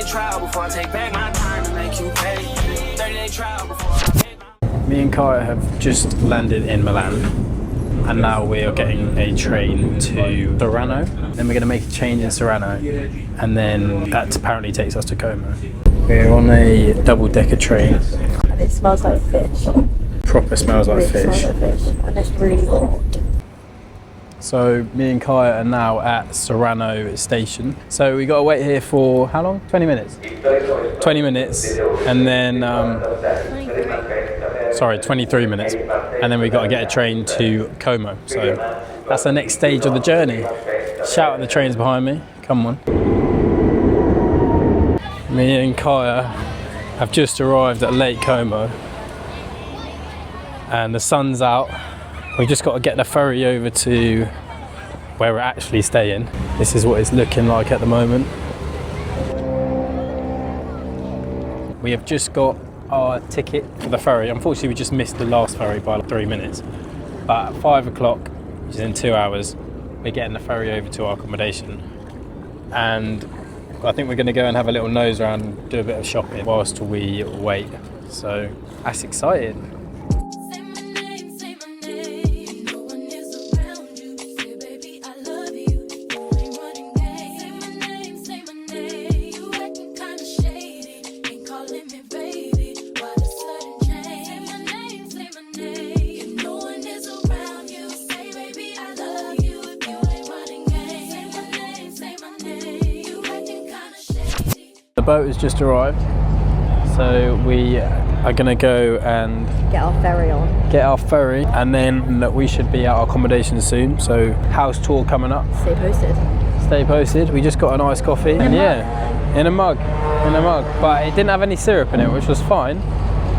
trial before I take back my time to make you pay. 30-day trial before I take my... Me and Kaya have just landed in Milan, and now we are getting a train to Sorano. Then we're going to make a change in Sorano, and then that apparently takes us to Como. We're on a double-decker train. And it smells like fish. Proper smells like fish. Smells like fish. And it's really hot. So me and Kaya are now at Sorano station. So we got to wait here for how long? 20 minutes. 20 minutes, and then 23 minutes, and then we got to get a train to Como. So that's the next stage of the journey. Shout at the trains behind me. Come on. Me and Kaya have just arrived at Lake Como, and the sun's out. We just got to get the ferry over to where we're actually staying. This is what it's looking like at the moment. We have just got our ticket for the ferry. Unfortunately, we just missed the last ferry by like 3 minutes. But at 5 o'clock, which is in 2 hours, we're getting the ferry over to our accommodation. And I think we're going to go and have a little nose around and do a bit of shopping whilst we wait. So that's exciting. The boat has just arrived, so we are going to go and Get our ferry, and then we should be at our accommodation soon. So house tour coming up. Stay posted. Stay posted. We just got an iced coffee, and yeah, in a mug, but it didn't have any syrup in it, which was fine.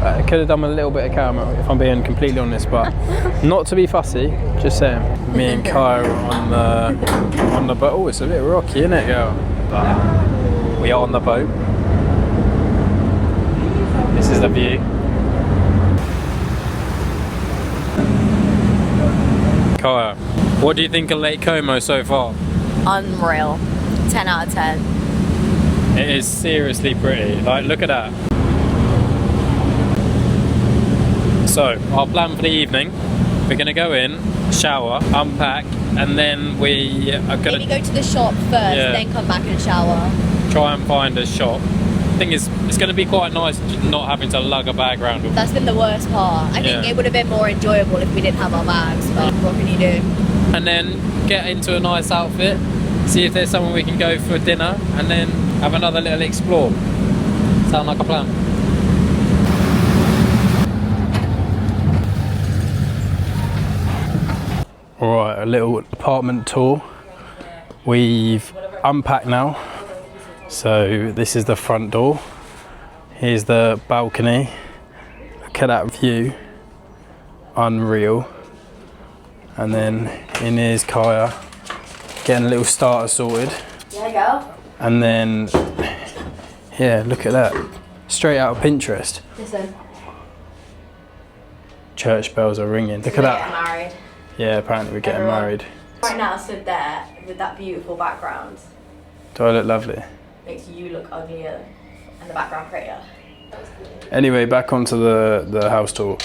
I could have done with a little bit of caramel, if I'm being completely honest, but not to be fussy, just saying. Me and Kaya are on the boat. Oh, it's a bit rocky, isn't it, girl? But we are on the boat. This is the view. Kaya, what do you think of Lake Como so far? Unreal. 10 out of 10. It is seriously pretty. Like, look at that. So, our plan for the evening, we're going to go in, shower, unpack, and then we are going Maybe go to the shop first, then come back and shower. Try and find a shop. Thing is, it's going to be quite nice not having to lug a bag around. That's been the worst part. I think it would have been more enjoyable if we didn't have our bags, but what can you do? And then get into a nice outfit, see if there's somewhere we can go for dinner, and then have another little explore. Sound like a plan? Alright, a little apartment tour. We've unpacked now. So this is the front door. Here's the balcony. Look at that view. Unreal. And then in here's Kaya, getting a little starter sorted. Yeah, girl. And then, yeah, look at that. Straight out of Pinterest. Listen. Church bells are ringing. Look at that. Married. Yeah, apparently we're getting married. Right now, stood there with that beautiful background. Do I look lovely? Makes you look uglier and the background prettier. Anyway, back onto the house tour.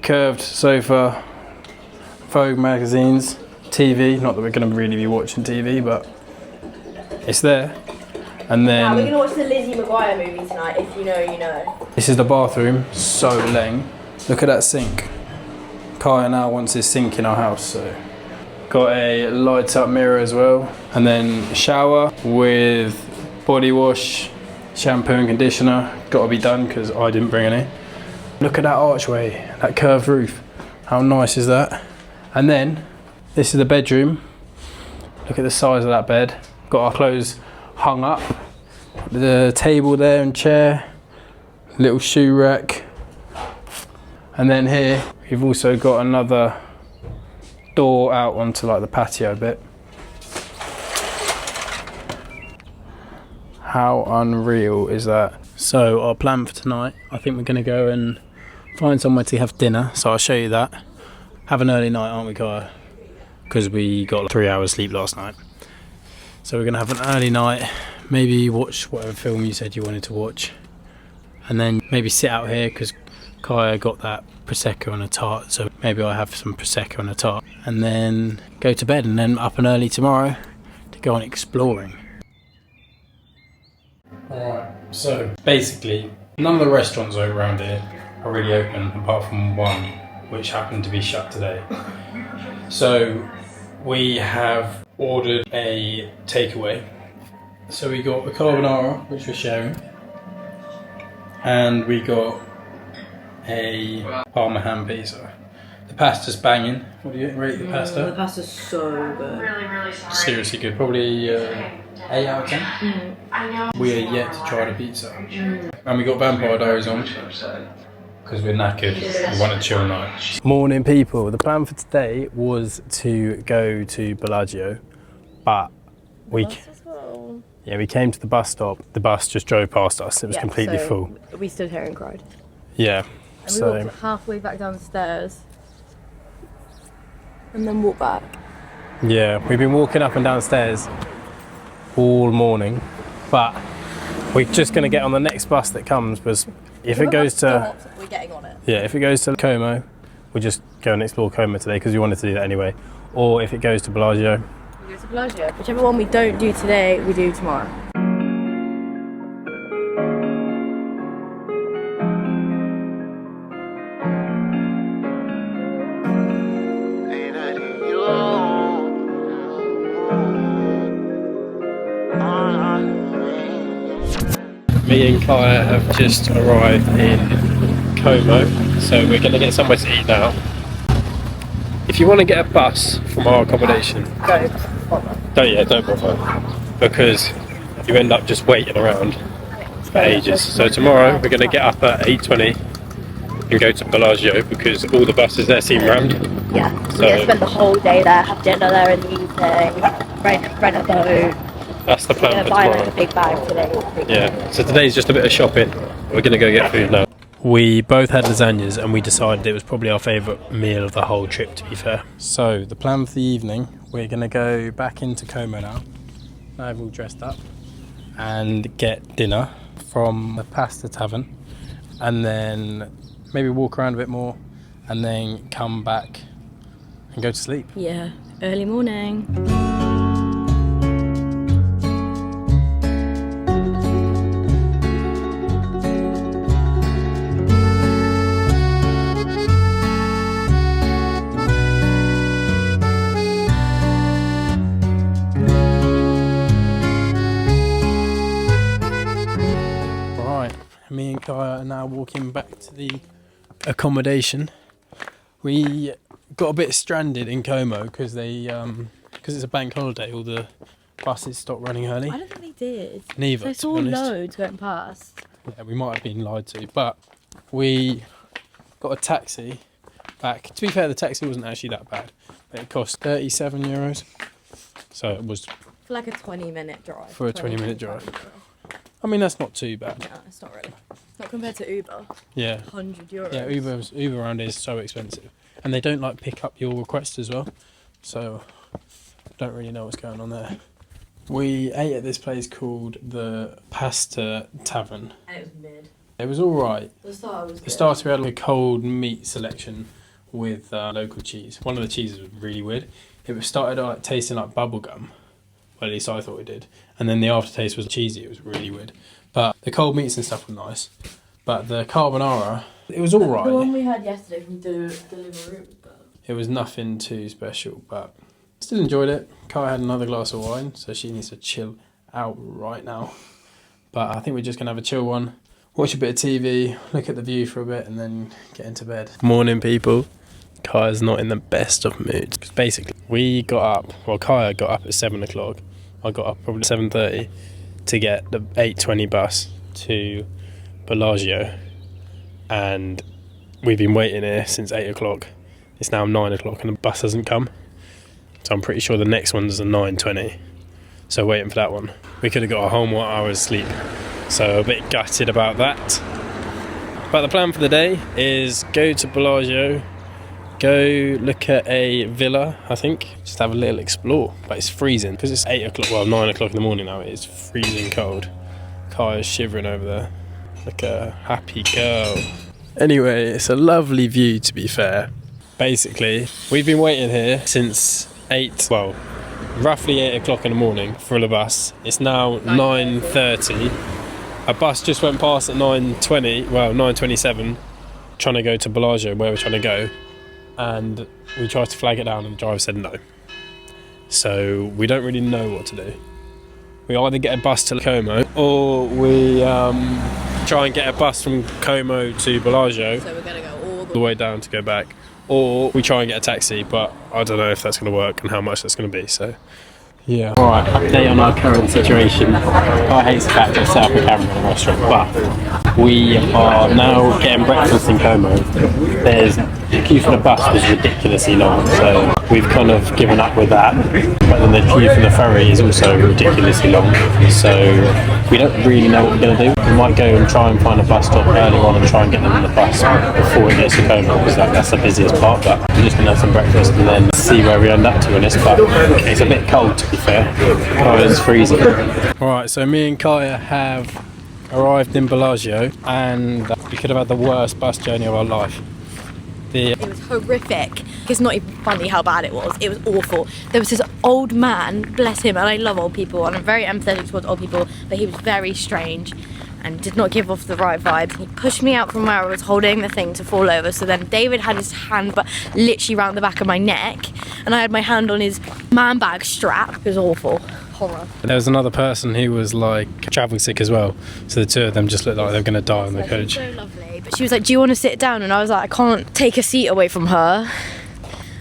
Curved sofa, Vogue magazines, TV. Not that we're going to really be watching TV, but it's there. And then Now we're going to watch the Lizzie McGuire movie tonight. If you know, you know. This is the bathroom. So leng. Look at that sink. Kaya now wants his sink in our house, so. Got a lights up mirror as well. And then shower with body wash, shampoo and conditioner. Got to be done because I didn't bring any. Look at that archway, that curved roof. How nice is that? And then this is the bedroom. Look at the size of that bed. Got our clothes hung up. The table there and chair. Little shoe rack. And then here we've also got another door out onto like the patio bit. How unreal is that? So our plan for tonight, I think we're going to go and find somewhere to have dinner. So I'll show you that. Have an early night, aren't we, Kaya? Because we got 3 hours sleep last night. So we're going to have an early night, maybe watch whatever film you said you wanted to watch, and then maybe sit out here because Kaya got that prosecco and a tart, so maybe I'll have some prosecco and a tart, and then go to bed, and then up and early tomorrow to go on exploring. Alright, so basically none of the restaurants around here are really open apart from one which happened to be shut today. So we have ordered a takeaway. So we got the carbonara, which we're sharing, and we got a Parma ham pizza. The pasta's banging. What do you rate the pasta? The pasta's so good. Really sorry. Seriously good. Probably 8 out of 10. We are yet to try the pizza. And we got Vampire Diaries on because we're knackered. We want a chill night. Morning, people. The plan for today was to go to Bellagio, but we came to the bus stop. The bus just drove past us. It was completely full. We stood here and cried. Yeah. And we walked halfway back down the stairs and then walked back. Yeah, we've been walking up and down stairs all morning, but we're just going to get on the next bus that comes, because if it goes to... we're getting on it. Yeah, if it goes to Como, we'll just go and explore Como today because we wanted to do that anyway. Or if it goes to Bellagio. We go to Bellagio. Whichever one we don't do today, we do tomorrow. Me and Kaya have just arrived in Como, so we're going to get somewhere to eat now. If you want to get a bus from our accommodation, don't bother, because you end up just waiting around for ages. So tomorrow we're going to get up at 8:20 and go to Bellagio because all the buses there seem rammed. Yeah, So we're going to spend the whole day there, have dinner there in the evening, rent a boat. That's the plan for Buy tomorrow. like a big bag today. Yeah, so today's just a bit of shopping. We're going to go get food now. We both had lasagnas and we decided it was probably our favourite meal of the whole trip, to be fair. So the plan for the evening, we're going to go back into Como now. Now we're all dressed up and get dinner from the pasta tavern, and then maybe walk around a bit more and then come back and go to sleep. Yeah, early morning. Me and Kaya are now walking back to the accommodation. We got a bit stranded in Como because it's a bank holiday. All the buses stopped running early. I don't think they did. Neither. I saw loads going past. Yeah, we might have been lied to, but we got a taxi back. To be fair, the taxi wasn't actually that bad. It cost €37, so it was For like a 20-minute drive. for a 20-minute drive. I mean, that's not too bad. No, it's not really. Not compared to Uber. Yeah. €100. Yeah, Uber around here is so expensive, and they don't like pick up your request as well. So, don't really know what's going on there. We ate at this place called the Pasta Tavern. And it was mid. It was all right. The starter was The good. starter we had like a cold meat selection with local cheese. One of the cheeses was really weird. It started like tasting like bubble gum. Well, at least I thought it did. And then the aftertaste was cheesy. It was really weird. But the cold meats and stuff were nice. But the carbonara, it was all right. The one we had yesterday from Deliveroo. It was nothing too special, but still enjoyed it. Kai had another glass of wine, so she needs to chill out right now. But I think we're just going to have a chill one. Watch a bit of TV, look at the view for a bit, and then get into bed. Morning, people. Kaya's not in the best of moods. Because basically, Kaya got up at 7 o'clock. I got up probably 7:30 to get the 8:20 bus to Bellagio. And we've been waiting here since 8 o'clock. It's now 9 o'clock and the bus hasn't come. So I'm pretty sure the next one's a 9:20. So waiting for that one. We could have got a whole more hour's sleep. So a bit gutted about that. But the plan for the day is go to Bellagio, go look at a villa, I think. Just have a little explore. But it's freezing because it's 8 o'clock, well 9 o'clock in the morning now. It is freezing cold. Kaya's shivering over there. Look at her, happy girl. Anyway, it's a lovely view to be fair. Basically, we've been waiting here since roughly 8 o'clock in the morning for the bus. It's now 9:30. A bus just went past at 9:27, trying to go to Bellagio, where we're trying to go. And we tried to flag it down and the driver said no. So we don't really know what to do. We either get a bus to Como or we try and get a bus from Como to Bellagio. So we're going to go all the way down to go back. Or we try and get a taxi, but I don't know if that's going to work and how much that's going to be, so yeah. Alright, update on our current situation. I hate the fact I've set up a camera in a restaurant, but we are now getting breakfast in Como. The queue for the bus was ridiculously long, so we've kind of given up with that. But then the queue for the ferry is also ridiculously long, so we don't really know what we're going to do. We might go and try and find a bus stop early on and try and get them on the bus before it gets to Como, because that's the busiest part. But we're just going to have some breakfast and then see where we end up, to be honest. But it's a bit cold, to be fair. It's freezing. Alright, so me and Kaya have arrived in Bellagio and we could have had the worst bus journey of our life. It was horrific. It's not even funny how bad it was. It was awful. There was this old man, bless him, and I love old people and I'm very empathetic towards old people, but he was very strange and did not give off the right vibes. He pushed me out from where I was holding the thing to fall over, so then David had his hand but literally round the back of my neck and I had my hand on his man bag strap. It was awful. Horror. There was another person who was like travel sick as well, so the two of them just looked like they were going to die on the coach. So lovely. But she was like, do you want to sit down? And I was like, I can't take a seat away from her.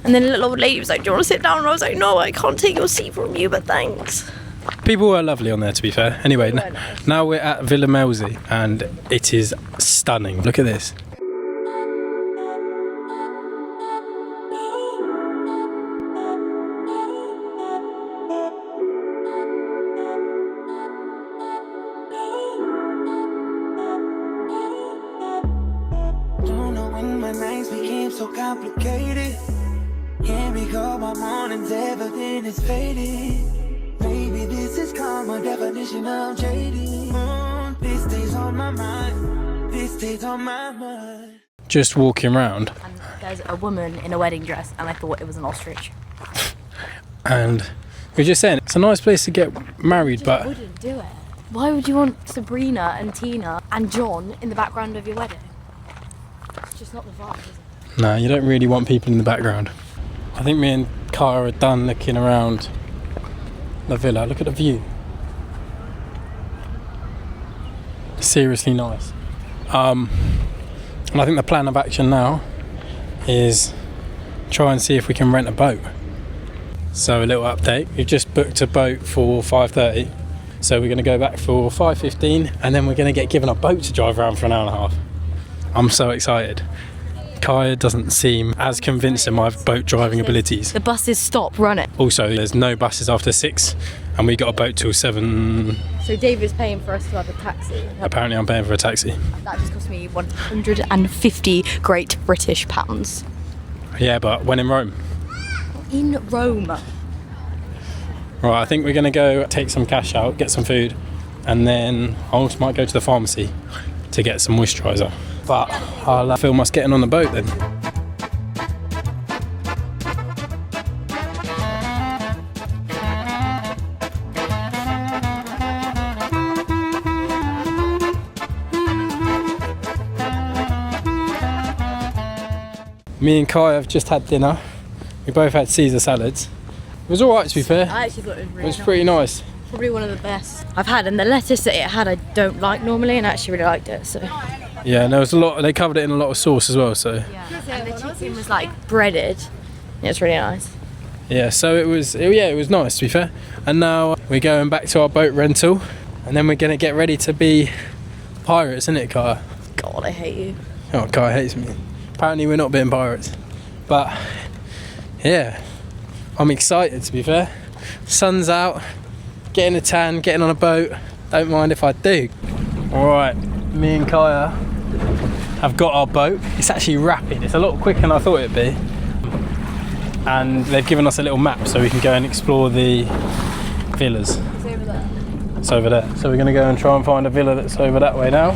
And then a little old lady was like, do you want to sit down? And I was like, no, I can't take your seat from you, but thanks. People were lovely on there, to be fair. Anyway, now we're at Villa Melzi and it is stunning. Look at this. Don't know when my nights became so complicated. Can't recall my mornings, everything is faded. Maybe this is karma, definition of jaded. This stays on my mind, this stays on my mind. Just walking around. And there's a woman in a wedding dress and I thought it was an ostrich. And we're just saying, it's a nice place to get married, but I wouldn't do it. Why would you want Sabrina and Tina and John in the background of your wedding? It's just not the vibe, is it? no, you don't really want people in the background. I think me and Kaya are done looking around the villa. Look at the view. Seriously nice. And I think the plan of action now is try and see if we can rent a boat. So a little update. We've just booked a boat for 5:30. So we're going to go back for 5:15 and then we're going to get given a boat to drive around for an hour and a half. I'm so excited. Kaya doesn't seem as convinced in my boat driving abilities. The buses stop running. Also, there's no buses after 6 and we got a boat till 7. So David's paying for us to have a taxi. Apparently I'm paying for a taxi. That just cost me 150 Great British pounds. Yeah, but when in Rome. In Rome. Right, I think we're going to go take some cash out, get some food, and then I also might go to the pharmacy to get some moisturiser. But I'll film us getting on the boat then. Me and Kai have just had dinner. We both had Caesar salads. It was alright, to be fair. I actually thought it was really It was pretty nice. Probably one of the best I've had, and the lettuce that it had I don't like normally, and I actually really liked it. So Yeah, and there was a lot. They covered it in a lot of sauce as well. So and the chicken was like breaded. Yeah, it's really nice. yeah, so it was nice, to be fair. And now we're going back to our boat rental, and then we're gonna get ready to be pirates, isn't it, Kai? God, I hate you. Oh, Kai hates me. Apparently we're not being pirates, but yeah, I'm excited, to be fair. Sun's out, getting a tan, getting on a boat. Don't mind if I do. All right, me and Kaya have got our boat. It's actually rapid. It's a lot quicker than I thought it'd be. and they've given us a little map so we can go and explore the villas. It's over there. It's over there. So we're going to go and try and find a villa that's over that way now.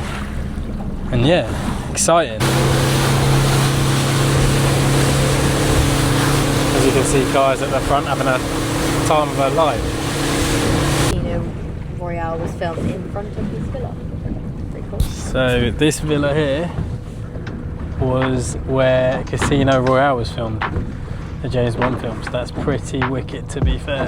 And yeah, exciting. As you can see, Kai's at the front having a time of her life. Casino Royale was filmed in front of this villa. Pretty cool. So this villa here was where Casino Royale was filmed, the James Bond film. So that's pretty wicked, to be fair.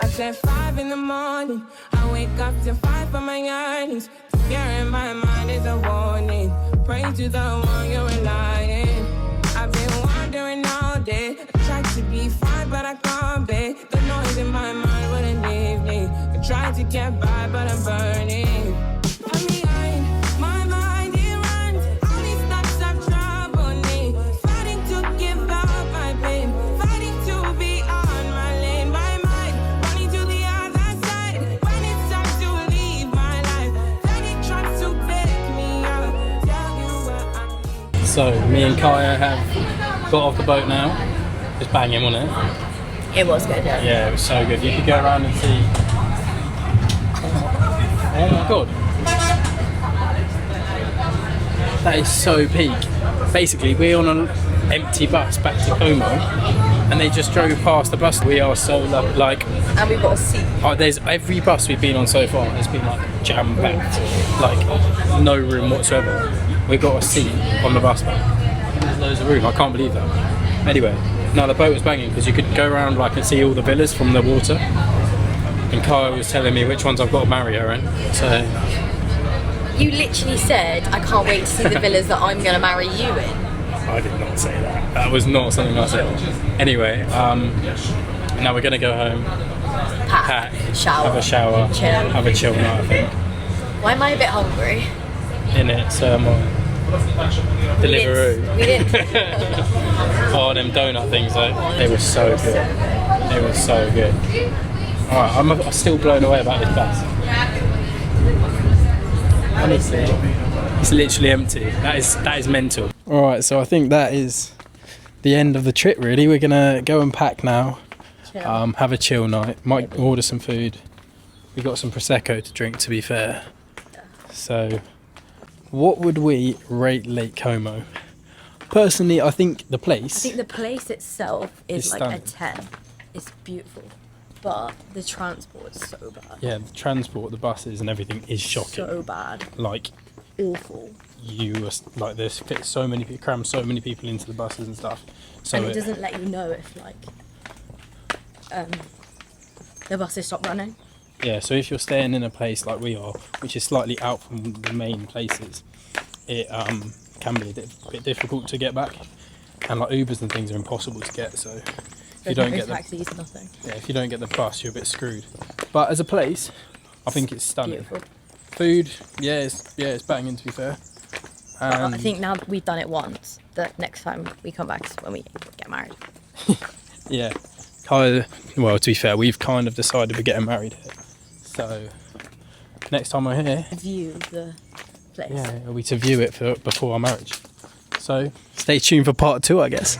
I said 5 in the morning. I wake up to 5 for my earnings. Fear in my mind is a warning. Pray to the one you're relying. I've been wandering all day. I tried to be fine, but I can't be. The noise in my mind wouldn't leave me. I tried to get by, but I'm burning. I'm behind. My mind, it runs. All these thoughts have troubled me. Fighting to give up my pain. Fighting to be on my lane. My mind running to the other side. When it's time to leave my life, then it tries to take me out. Tell you what I need. So me and Kaya have got off the boat now. It's banging, wasn't it? It was good. Yeah, it was so good. You could go around and see. Oh my god. That is so peak. Basically, we're on an empty bus back to Como and they just drove past the bus. We are so lucky. Like, And we've got a seat. there's every bus we've been on so far has been like jam packed, like no room whatsoever. We got a seat on the bus back. There's loads of room. I can't believe that. Anyway, no, the boat was banging because you could go around like and see all the villas from the water. And Kyle was telling me which ones I've got to marry her in. So You literally said, I can't wait to see the villas that I'm going to marry you in. I did not say that. That was not something I said. Anyway, now we're gonna go home, pack, shower, have a shower, chill. have a chill night. I think. Why am I a bit hungry? In it, Deliveroo. We didn't. Oh, them donut things though, they were so good. They were so good. Alright, I'm still blown away about this bus. Honestly, it's literally empty. That is mental. Alright, so I think that is the end of the trip really. We're gonna go and pack now. Chill. Have a chill night. Might order some food. We got some Prosecco to drink, to be fair. So, what would we rate Lake Como? Personally, I think the place. I think the place itself is It's like stunning. a 10. It's beautiful. But the transport is so bad. Yeah, the transport, the buses, and everything is shocking. So bad. Like, Awful. like there's fit so many, cram so many people into the buses and stuff. So And it doesn't let you know if like the buses stop running. Yeah, so if you're staying in a place like we are, which is slightly out from the main places, it can be a bit difficult to get back, and like Ubers and things are impossible to get. So if you don't get the taxis, nothing. if you don't get the bus, you're a bit screwed. But as a place, I think it's stunning. Beautiful. Food, it's banging, to be fair. I think now that we've done it once, the next time we come back is when we get married. Yeah, well, to be fair, we've kind of decided we're getting married here. So next time we're here, View the place. yeah, it'll be to view it before our marriage. So stay tuned for part 2, I guess.